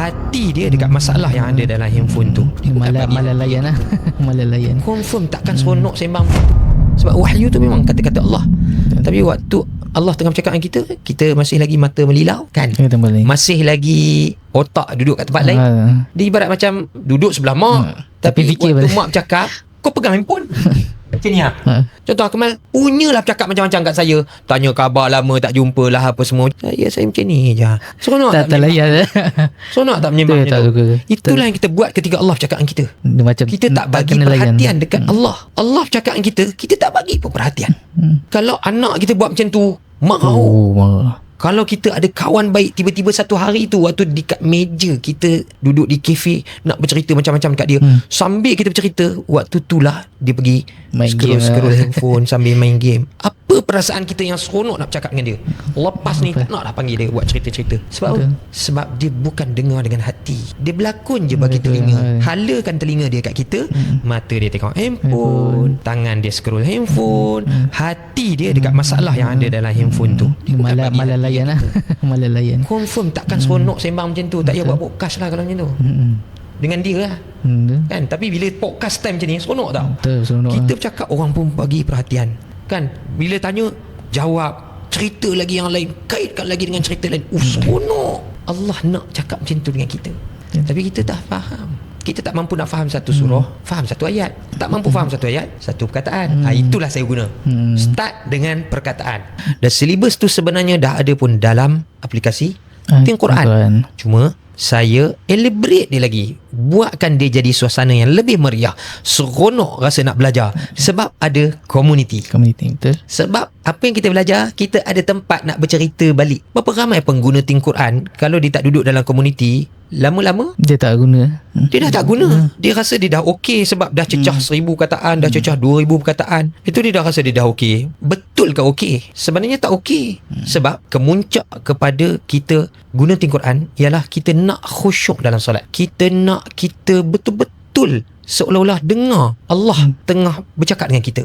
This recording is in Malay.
hati dia dekat masalah yang ada dalam handphone tu. Malalayan lah. Malalayan. Confirm takkan seronok sembang. Sebab wahyu tu memang kata-kata Allah. Tapi waktu Allah tengah bercakap dengan kita, kita masih lagi mata melilau kan? Masih lagi otak duduk kat tempat lain. Dia ibarat macam duduk sebelah mak, tapi fikir waktu mak bercakap, kau pegang handphone. Macam ni lah. Contoh Akmal punyalah bercakap macam-macam kat saya, tanya khabar lama tak jumpa lah apa semua. Saya macam ni je. Seronok tak layan. Seronok tak menyembah tu? Itulah yang kita buat ketika Allah bercakap dengan kita. Kita tak bagi perhatian dekat Allah. Allah bercakap dengan kita, kita tak bagi pun perhatian. Kalau anak kita buat macam tu, marah. Kalau kita ada kawan baik, tiba-tiba satu hari tu waktu dekat meja kita duduk di kafe nak bercerita macam-macam dekat dia, sambil kita bercerita, waktu tu lah dia pergi scroll handphone sambil main game. Apa perasaan kita yang seronok nak bercakap dengan dia? Lepas ni tak nak dah panggil dia buat cerita-cerita. Sebab dia bukan dengar dengan hati. Dia berlakon je bagi telinga. Halakan telinga dia kat kita, mata dia tengok handphone, tangan dia scroll handphone, hati dia dekat masalah yang ada dalam handphone tu. Malalayan lah. Malalayan. Confirm takkan seronok sembang macam tu. Tak payah buat podcast lah kalau macam tu. Dengan dia lah. Kan? Tapi bila podcast time macam ni, seronok tak? Seronok kita bercakap, orang pun bagi perhatian. Kan? Bila tanya, jawab. Cerita lagi yang lain, kaitkan lagi dengan cerita lain. Seronok. Allah nak cakap macam tu dengan kita. Tapi kita tak faham. Kita tak mampu nak faham satu surah, faham satu ayat. Tak mampu faham satu ayat, satu perkataan. Itulah saya guna. Start dengan perkataan. Dan silibus tu sebenarnya dah ada pun dalam aplikasi Quran. Cuma saya elaborate dia lagi, buatkan dia jadi suasana yang lebih meriah, seronok rasa nak belajar. Sebab ada community, betul. Sebab apa yang kita belajar, kita ada tempat nak bercerita balik. Berapa ramai pengguna Quran, kalau dia tak duduk dalam community, lama-lama dia tak guna. Dia dah tak guna. Dia rasa dia dah okey sebab dah cecah 1000 perkataan, dah cecah 2000 perkataan. Itu dia dah rasa dia dah okey. Betul ke okey? Sebenarnya tak okey. Sebab kemuncak kepada kita guna Quran ialah kita nak khusyuk dalam solat. Kita nak kita betul-betul seolah-olah dengar Allah tengah bercakap dengan kita.